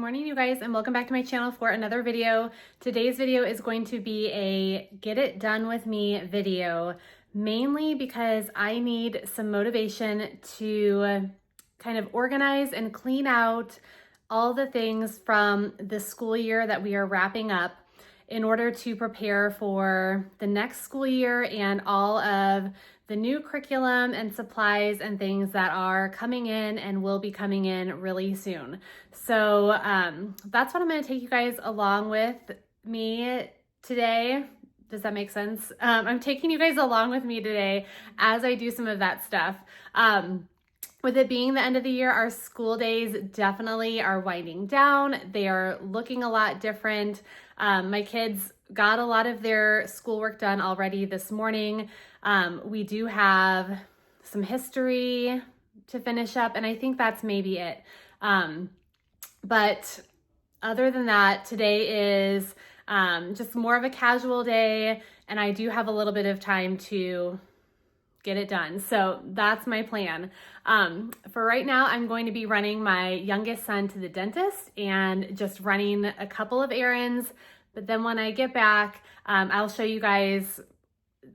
morning, you guys, and welcome back to my channel for another video. Today's video is going to be a get it done with me video, mainly because I need some motivation to kind of organize and clean out all the things from the school year that we are wrapping up in order to prepare for the next school year and all of the new curriculum and supplies and things that are coming in and will be coming in really soon. So that's what I'm going to take you guys along with me today. Does that make sense? I'm taking you guys along with me today as I do some of that stuff. With it being the end of the year, our school days definitely are winding down. They are looking a lot different. My kids got a lot of their schoolwork done already this morning. We do have some history to finish up, and I think that's maybe it. But other than that, today is just more of a casual day, and I do have a little bit of time to get it done. So that's my plan. For right now, I'm going to be running my youngest son to the dentist and just running a couple of errands. But then when I get back, I'll show you guys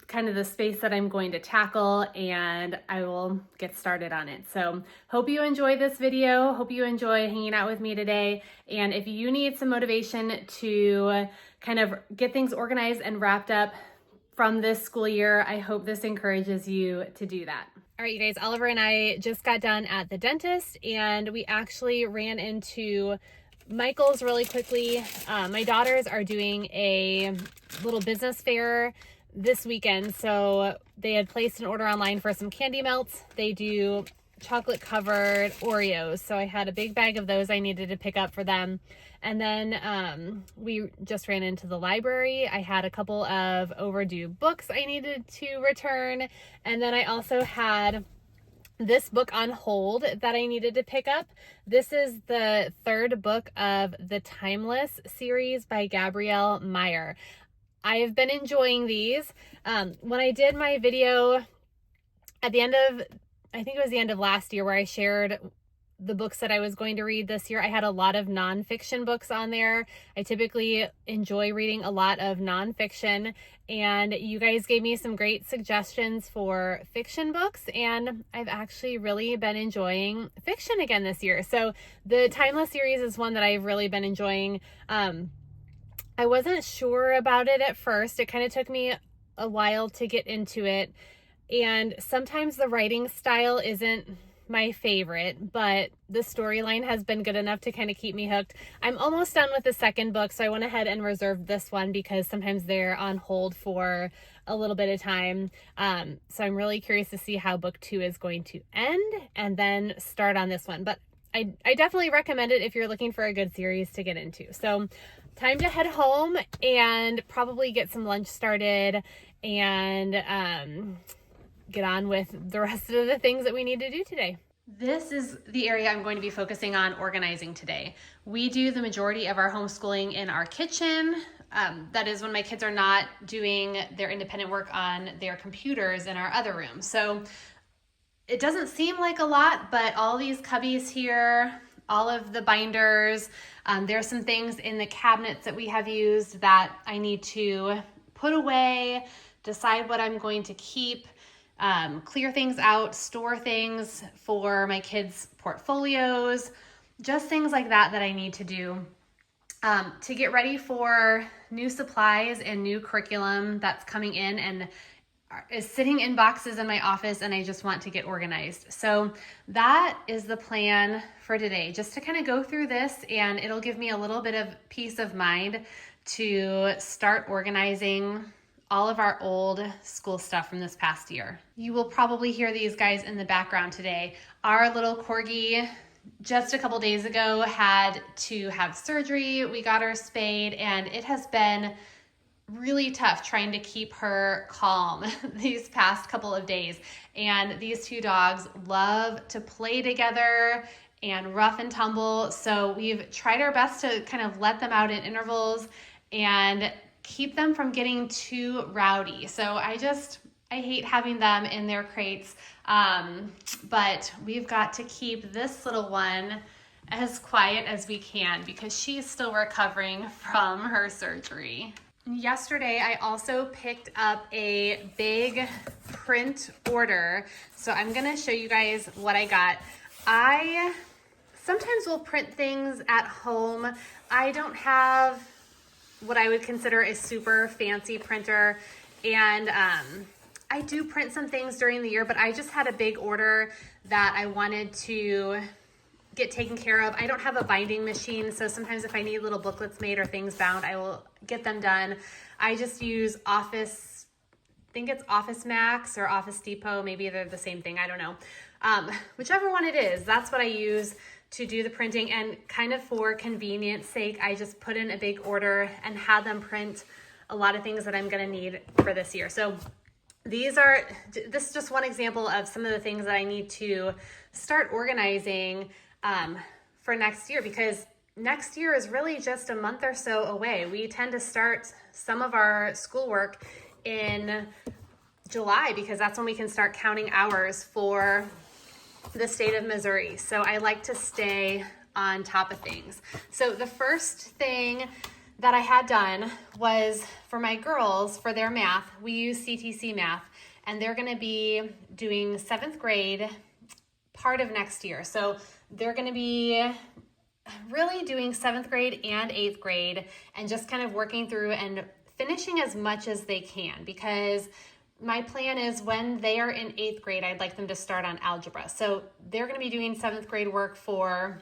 kind of the space that I'm going to tackle, and I will get started on it. So hope you enjoy this video. Hope you enjoy hanging out with me today. And if you need some motivation to kind of get things organized and wrapped up from this school year, I hope this encourages you to do that. All right, you guys, Oliver and I just got done at the dentist, and we actually ran into Michael's really quickly. My daughters are doing a little business fair this weekend, so they had placed an order online for some candy melts. They do chocolate covered Oreos, so I had a big bag of those I needed to pick up for them. And then we just ran into the library. I had a couple of overdue books I needed to return, and then I also had this book on hold that I needed to pick up. This is the third book of the Timeless series by Gabrielle Meyer. I have been enjoying these. When I did my video at the end of, I think it was the end of last year, where I shared the books that I was going to read this year, I had a lot of nonfiction books on there. I typically enjoy reading a lot of nonfiction, and you guys gave me some great suggestions for fiction books, and I've actually really been enjoying fiction again this year. So the Timeless series is one that I've really been enjoying. I wasn't sure about it at first. It kind of took me a while to get into it, and sometimes the writing style isn't my favorite, but the storyline has been good enough to kind of keep me hooked. I'm almost done with the second book, so I went ahead and reserved this one because sometimes they're on hold for a little bit of time. So I'm really curious to see how book 2 is going to end and then start on this one. But I definitely recommend it if you're looking for a good series to get into. So time to head home and probably get some lunch started and get on with the rest of the things that we need to do today. This is the area I'm going to be focusing on organizing today. We do the majority of our homeschooling in our kitchen. That is when my kids are not doing their independent work on their computers in our other room. So it doesn't seem like a lot, but all these cubbies here, all of the binders, there's some things in the cabinets that we have used that I need to put away, decide what I'm going to keep, clear things out, store things for my kids' portfolios, just things like that that I need to do to get ready for new supplies and new curriculum that's coming in and is sitting in boxes in my office, and I just want to get organized. So that is the plan for today, just to kind of go through this, and it'll give me a little bit of peace of mind to start organizing all of our old school stuff from this past year. You will probably hear these guys in the background today. Our little corgi just a couple days ago had to have surgery. We got her spayed, and it has been really tough trying to keep her calm these past couple of days. And these two dogs love to play together and rough and tumble. So we've tried our best to kind of let them out in intervals and keep them from getting too rowdy. So I hate having them in their crates, but we've got to keep this little one as quiet as we can because she's still recovering from her surgery. Yesterday, I also picked up a big print order. So I'm gonna show you guys what I got. I sometimes will print things at home. I don't have what I would consider a super fancy printer, and I do print some things during the year, but I just had a big order that I wanted to get taken care of. I don't have a binding machine, so sometimes if I need little booklets made or things bound, I will get them done. I just use Office, I think it's Office Max or Office Depot, maybe they're the same thing, I don't know. Whichever one it is, that's what I use to do the printing, and kind of for convenience sake, I just put in a big order and had them print a lot of things that I'm gonna need for this year. So this is just one example of some of the things that I need to start organizing for next year, because next year is really just a month or so away. We tend to start some of our schoolwork in July because that's when we can start counting hours for the state of Missouri. So I like to stay on top of things. So the first thing that I had done was for my girls, for their math, we use CTC math, and they're gonna be doing 7th grade part of next year. So they're gonna be really doing 7th grade and 8th grade and just kind of working through and finishing as much as they can, because my plan is when they are in 8th grade, I'd like them to start on algebra. So they're gonna be doing 7th grade work for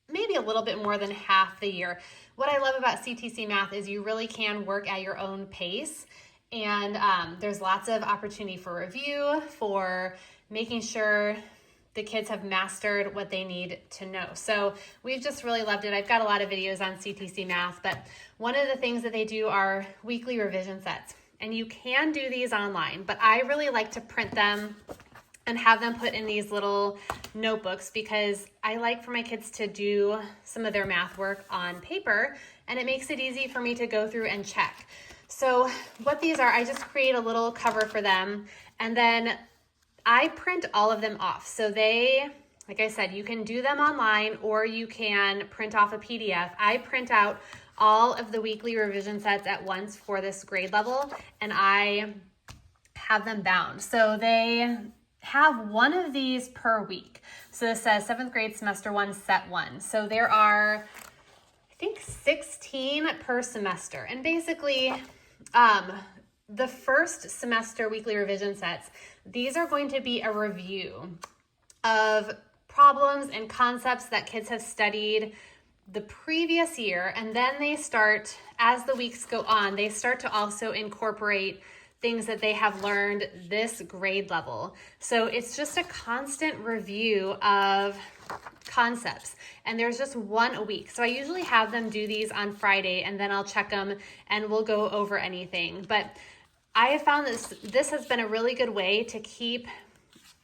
maybe a little bit more than half the year. What I love about CTC math is you really can work at your own pace, and there's lots of opportunity for review, for making sure the kids have mastered what they need to know. So we've just really loved it. I've got a lot of videos on CTC math, but one of the things that they do are weekly revision sets. And you can do these online, but I really like to print them and have them put in these little notebooks because I like for my kids to do some of their math work on paper, and it makes it easy for me to go through and check. So what these are, I just create a little cover for them, and then I print all of them off. So they, like I said, you can do them online or you can print off a PDF. I print out all of the weekly revision sets at once for this grade level, and I have them bound. So they have one of these per week. So this says 7th grade semester 1, set 1. So there are, I think, 16 per semester. And basically, the first semester weekly revision sets, these are going to be a review of problems and concepts that kids have studied the previous year. And then they start, as the weeks go on, they start to also incorporate things that they have learned this grade level. So it's just a constant review of concepts, and there's just one a week. So I usually have them do these on Friday, and then I'll check them and we'll go over anything. But I have found this has been a really good way to keep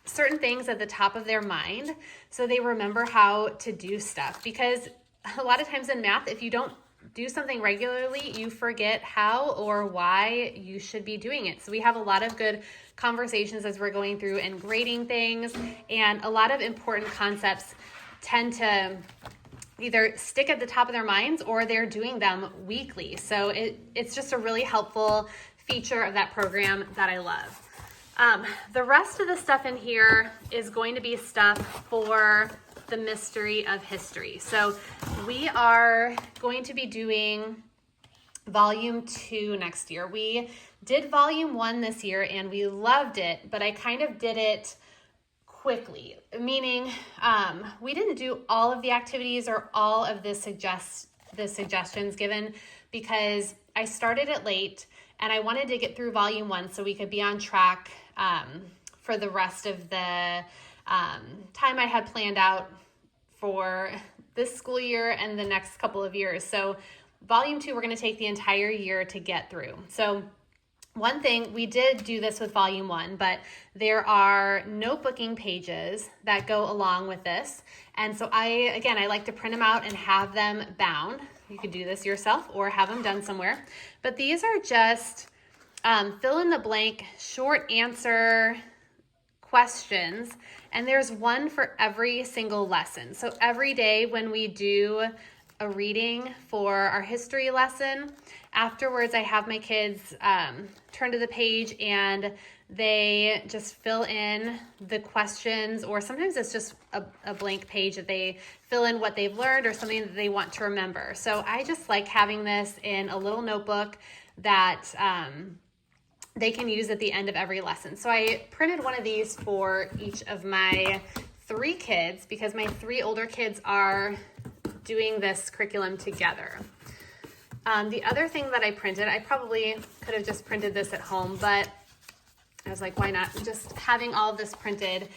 certain things at the top of their mind so they remember how to do stuff, because a lot of times in math, if you don't do something regularly, you forget how or why you should be doing it. So we have a lot of good conversations as we're going through and grading things, and a lot of important concepts tend to either stick at the top of their minds or they're doing them weekly. So it's just a really helpful feature of that program that I love. The rest of the stuff in here is going to be stuff for the mystery of history. So we are going to be doing volume 2 next year. We did volume 1 this year and we loved it, but I kind of did it quickly, meaning we didn't do all of the activities or all of the suggestions given because I started it late and I wanted to get through volume 1 so we could be on track for the rest of the time I had planned out for this school year and the next couple of years. So volume 2, we're going to take the entire year to get through. So one thing, we did do this with volume 1, but there are notebooking pages that go along with this. And so I like to print them out and have them bound. You could do this yourself or have them done somewhere. But these are just fill in the blank short answer questions, and there's one for every single lesson. So every day when we do a reading for our history lesson, afterwards I have my kids turn to the page and they just fill in the questions, or sometimes it's just a blank page that they fill in what they've learned or something that they want to remember. So I just like having this in a little notebook that they can use at the end of every lesson. So I printed one of these for each of my 3 kids because my 3 older kids are doing this curriculum together. The other thing that I printed, I probably could have just printed this at home, but I was like, why not? Just having all of this printed.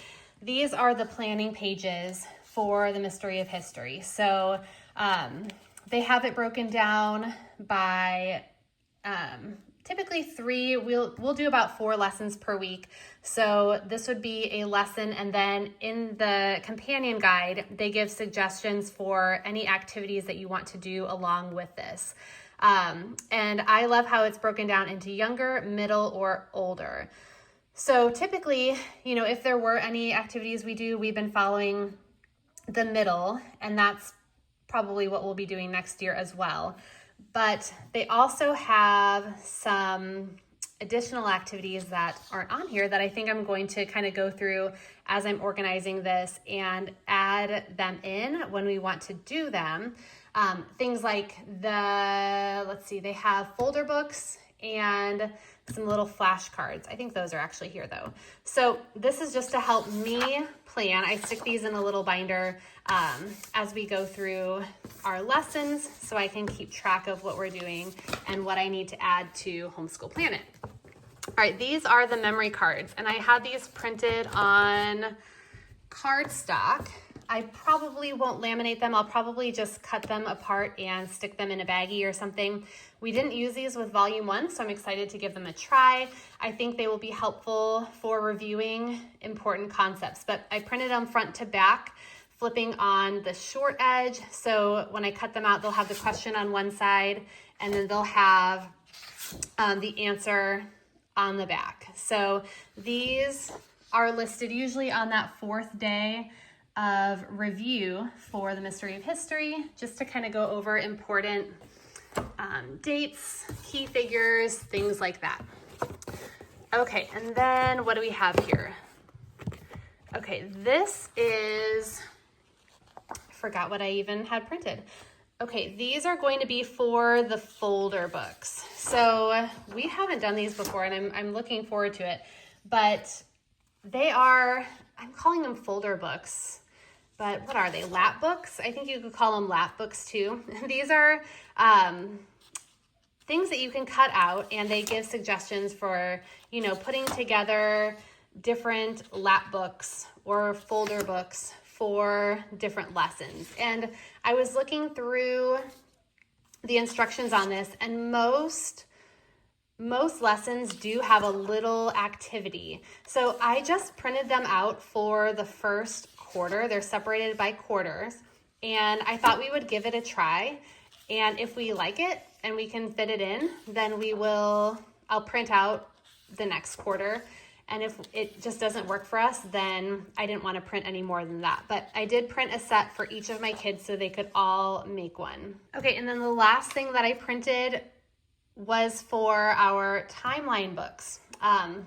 These are the planning pages for the Mystery of History. So they have it broken down by typically 3. We'll do about 4 lessons per week. So this would be a lesson, and then in the companion guide, they give suggestions for any activities that you want to do along with this. And I love how it's broken down into younger, middle, or older. So typically, if there were any activities we've been following the middle, and that's probably what we'll be doing next year as well. But they also have some additional activities that aren't on here that I think I'm going to kind of go through as I'm organizing this and add them in when we want to do them. Things like they have folder books and some little flashcards. I think those are actually here though. So this is just to help me plan. I stick these in a little binder as we go through our lessons so I can keep track of what we're doing and what I need to add to Homeschool Planet. All right, these are the memory cards, and I had these printed on cardstock. I probably won't laminate them. I'll probably just cut them apart and stick them in a baggie or something. We didn't use these with volume 1, so I'm excited to give them a try. I think they will be helpful for reviewing important concepts, but I printed them front to back, flipping on the short edge. So when I cut them out, they'll have the question on one side, and then they'll have the answer on the back. So these are listed usually on that 4th day of review for the Mystery of History, just to kind of go over important dates, key figures, things like that. Okay, and then what do we have here? Okay, this is, I forgot what I even had printed. Okay, these are going to be for the folder books. So we haven't done these before, and I'm looking forward to it, but they are, I'm calling them folder books. But what are they? Lap books? I think you could call them lap books too. These are things that you can cut out, and they give suggestions for, putting together different lap books or folder books for different lessons. And I was looking through the instructions on this, and most lessons do have a little activity. So I just printed them out for the first quarter. They're separated by quarters, and I thought we would give it a try, and if we like it and we can fit it in, then I'll print out the next quarter, and if it just doesn't work for us, then I didn't want to print any more than that. But I did print a set for each of my kids so they could all make one. Okay, and then the last thing that I printed was for our timeline books.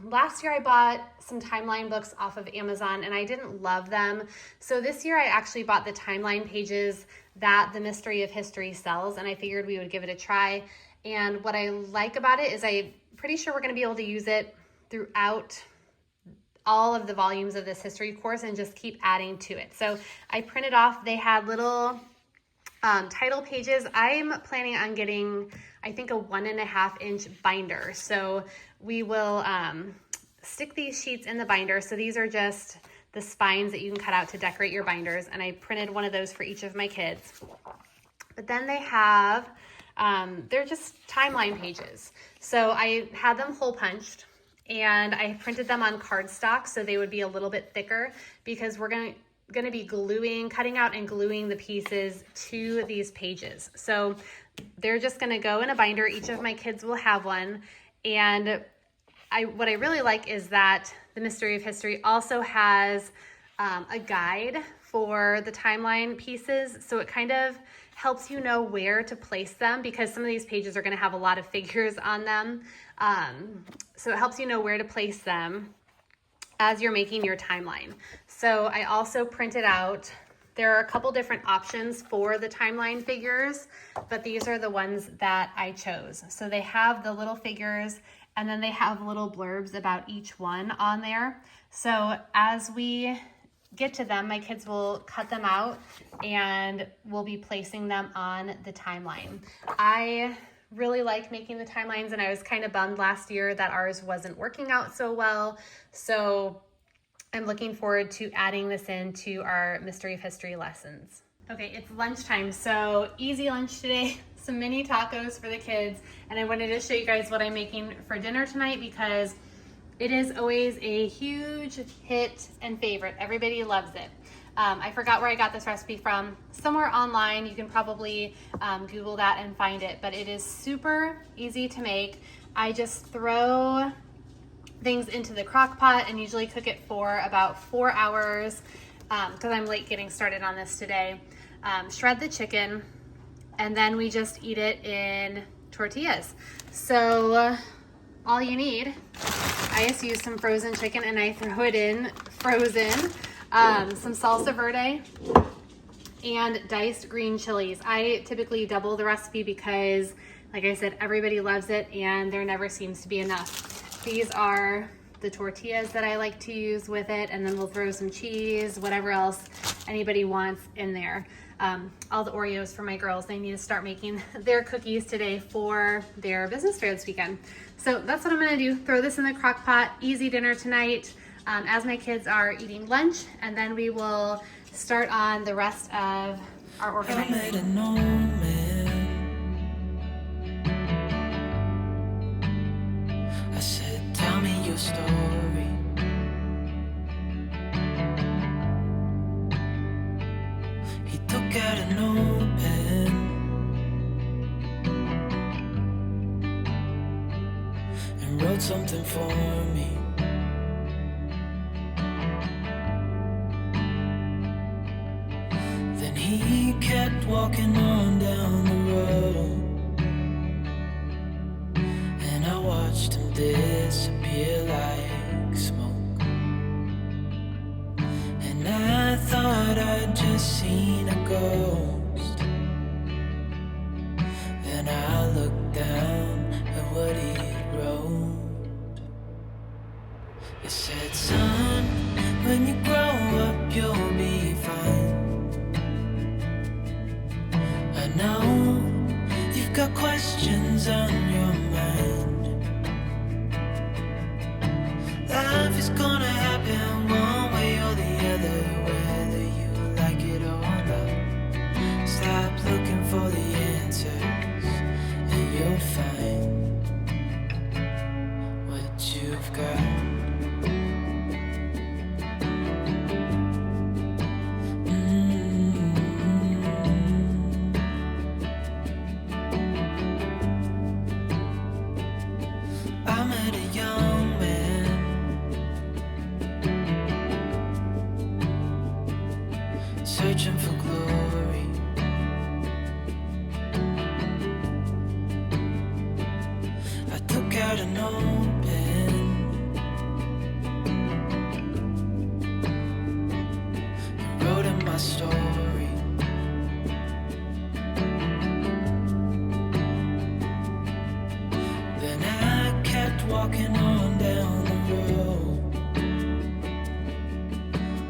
Last year I bought some timeline books off of Amazon, and I didn't love them. So this year I actually bought the timeline pages that the Mystery of History sells, and I figured we would give it a try. And what I like about it is I'm pretty sure we're going to be able to use it throughout all of the volumes of this history course and just keep adding to it. So I printed off, they had little title pages. I'm planning on getting, I think, a 1.5 inch binder. So we will stick these sheets in the binder. So these are just the spines that you can cut out to decorate your binders. And I printed one of those for each of my kids. But then they have, they're just timeline pages. So I had them hole punched, and I printed them on cardstock so they would be a little bit thicker, because we're going to be cutting out and gluing the pieces to these pages. So they're just going to go in a binder. Each of my kids will have one, and what I really like is that the Mystery of History also has a guide for the timeline pieces. So it kind of helps you know where to place them, because some of these pages are going to have a lot of figures on them. So it helps you know where to place them as you're making your timeline. So I also printed out, there are a couple different options for the timeline figures, but these are the ones that I chose. So they have the little figures, and then they have little blurbs about each one on there. So as we get to them, my kids will cut them out and we'll be placing them on the timeline. I really like making the timelines, and I was kind of bummed last year that ours wasn't working out so well. So I'm looking forward to adding this into our Mystery of History lessons. Okay, it's lunchtime, so easy lunch today. Some mini tacos for the kids, and I wanted to show you guys what I'm making for dinner tonight because it is always a huge hit and favorite. Everybody loves it. I forgot where I got this recipe from. Somewhere online, you can probably Google that and find it, but it is super easy to make. I just throw things into the crock pot and usually cook it for about 4 hours because I'm late getting started on this today. Shred the chicken, and then we just eat it in tortillas. So all you need, I just use some frozen chicken and I throw it in frozen, some salsa verde and diced green chilies. I typically double the recipe because, like I said, everybody loves it and there never seems to be enough. These are the tortillas that I like to use with it, and then we'll throw some cheese, whatever else anybody wants in there. All the Oreos for my girls, they need to start making their cookies today for their business fair this weekend. So that's what I'm gonna do, throw this in the crock pot, easy dinner tonight as my kids are eating lunch, and then we will start on the rest of our organizing. I said, tell me your story. He took out a notepad and wrote something for me. Then he kept walking on down the road, and I watched him disappear like smoke. And I thought I'd just seen a ghost. Then I looked down at what he wrote. It said, son, when you grow up you'll be fine. I know you've got questions on your mind. Life is gonna happen one way or the other, whether you like it or not. Stop looking for the answers and you'll find what you've got. I met a young man, searching for glory. I took out a notepad and wrote in my story. Then I kept walking on down the road.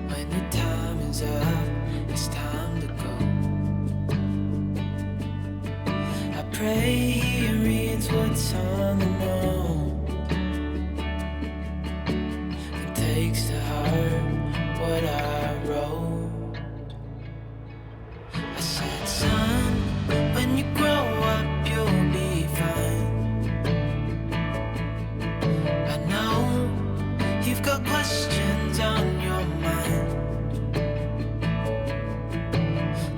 When the time is up, it's time to go. I pray he reads what's on the note and takes to heart what I wrote. I said, son, when you grow up you'll be fine. I know you've got questions on your mind.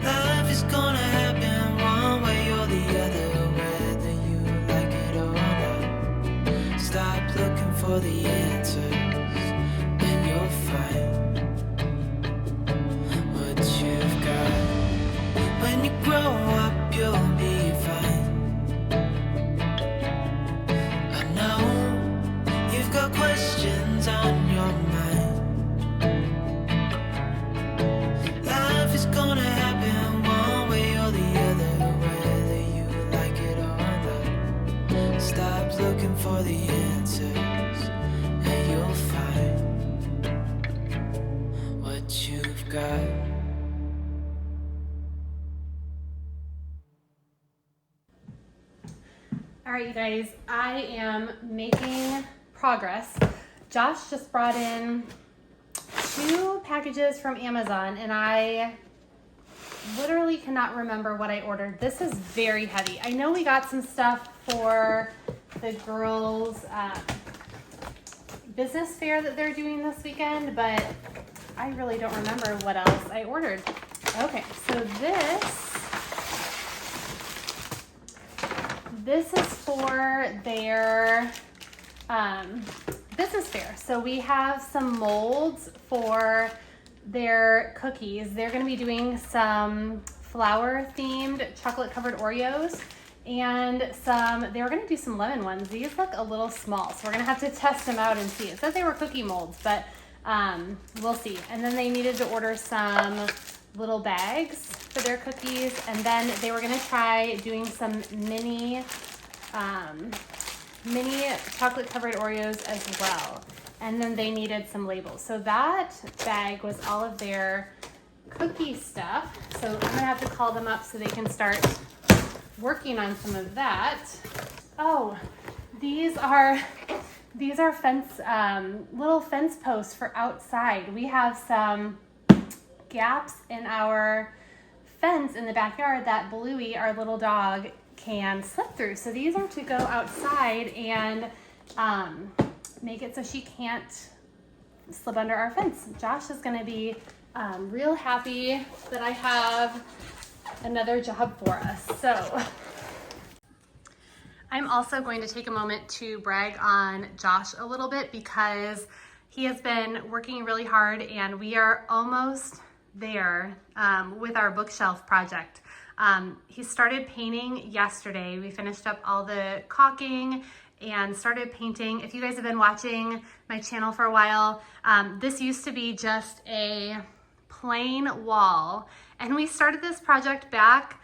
Life is gonna happen one way or the other, whether you like it or not. Stop looking for got. All right, you guys, I am making progress. Josh just brought in 2 packages from Amazon, and I literally cannot remember what I ordered. This is very heavy. I know we got some stuff for the girls' business fair that they're doing this weekend, but I really don't remember what else I ordered. Okay, so this is for their business fair. So we have some molds for their cookies. They're going to be doing some flower themed chocolate covered Oreos and they were going to do some lemon ones. These look a little small, so we're going to have to test them out and see. It says they were cookie molds, but we'll see. And then they needed to order some little bags for their cookies, and then they were going to try doing some mini chocolate covered Oreos as well. And then they needed some labels. So that bag was all of their cookie stuff. So I'm gonna have to call them up so they can start working on some of that. Oh, these are fence, little fence posts for outside. We have some gaps in our fence in the backyard that Bluey, our little dog, can slip through. So these are to go outside and make it so she can't slip under our fence. Josh is going to be real happy that I have another job for us. So I'm also going to take a moment to brag on Josh a little bit because he has been working really hard and we are almost there with our bookshelf project. He started painting yesterday. We finished up all the caulking and started painting. If you guys have been watching my channel for a while, this used to be just a plain wall. And we started this project back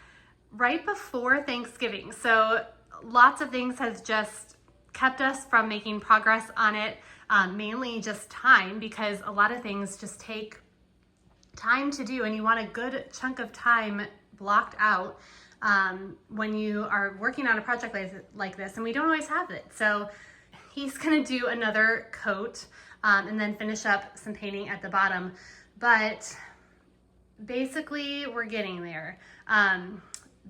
right before Thanksgiving. So lots of things has just kept us from making progress on it, mainly just time, because a lot of things just take time to do and you want a good chunk of time blocked out when you are working on a project like this, and we don't always have it. So he's gonna do another coat and then finish up some painting at the bottom. But basically we're getting there.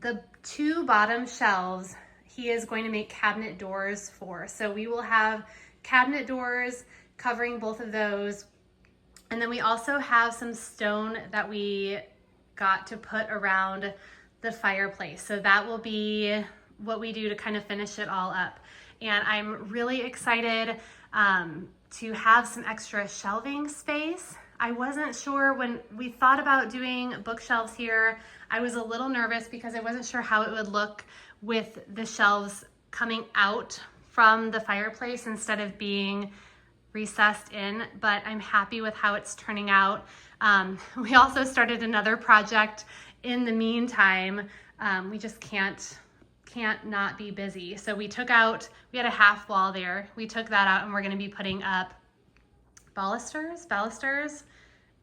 The 2 bottom shelves he is going to make cabinet doors for. So we will have cabinet doors covering both of those. And then we also have some stone that we got to put around the fireplace. So that will be what we do to kind of finish it all up. And I'm really excited to have some extra shelving space. I wasn't sure when we thought about doing bookshelves here. I was a little nervous because I wasn't sure how it would look with the shelves coming out from the fireplace instead of being recessed in, but I'm happy with how it's turning out. We also started another project in the meantime. We just can't not be busy. So we had a half wall there. We took that out and we're gonna be putting up balusters.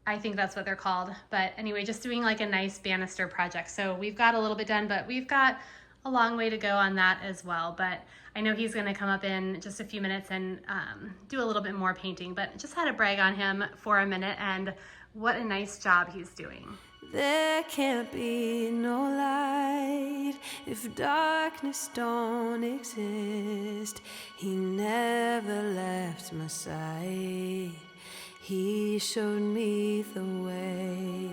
I think that's what they're called. But anyway, just doing like a nice banister project. So we've got a little bit done, but we've got a long way to go on that as well. But I know he's gonna come up in just a few minutes and do a little bit more painting, but just had to brag on him for a minute and what a nice job he's doing. There can't be no light if darkness don't exist. He never left my side. He showed me the way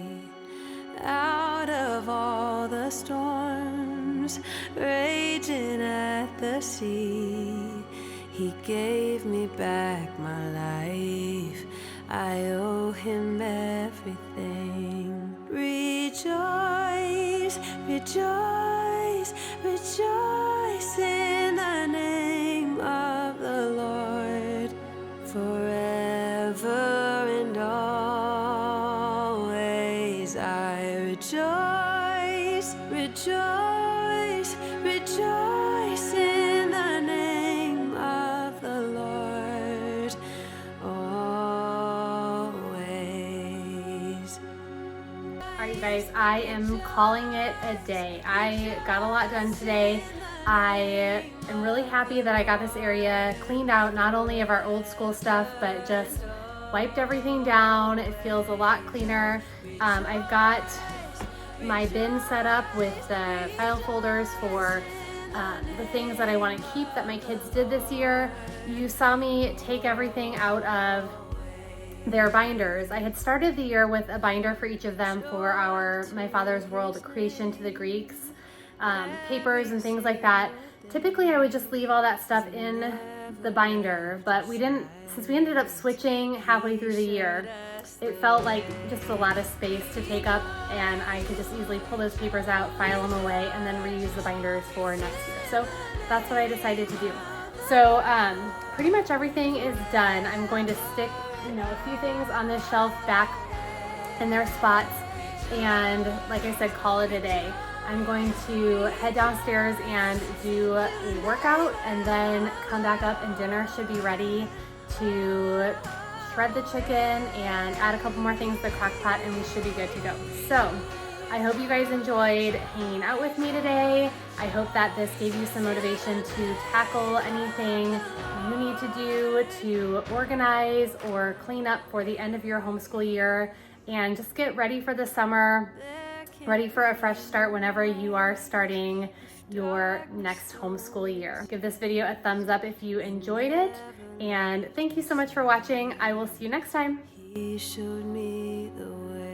out of all the storms raging at the sea. He gave me back my life. I owe him everything. Rejoice, rejoice, rejoice in the name of the Lord, forever and always. I rejoice, rejoice, rejoice in the name of the Lord, always. All right, you guys, I am calling it a day. I got a lot done today. I am really happy that I got this area cleaned out, not only of our old school stuff, but just wiped everything down. It feels a lot cleaner. I've got my bin set up with the file folders for the things that I want to keep that my kids did this year. You saw me take everything out of their binders. I had started the year with a binder for each of them for our My Father's World Creation to the Greeks papers and things like that. Typically I would just leave all that stuff in the binder, but we didn't, since we ended up switching halfway through the year, it felt like just a lot of space to take up, and I could just easily pull those papers out, file them away, and then reuse the binders for next year. So that's what I decided to do. So pretty much everything is done. I'm going to stick, a few things on this shelf back in their spots, and like I said, call it a day. I'm going to head downstairs and do a workout, and then come back up, and dinner should be ready to shred the chicken and add a couple more things to the crock pot, and we should be good to go. So I hope you guys enjoyed hanging out with me today. I hope that this gave you some motivation to tackle anything you need to do to organize or clean up for the end of your homeschool year, and just get ready for the summer, ready for a fresh start whenever you are starting your next homeschool year. Give this video a thumbs up if you enjoyed it, and thank you so much for watching. I will see you next time. He showed me the way.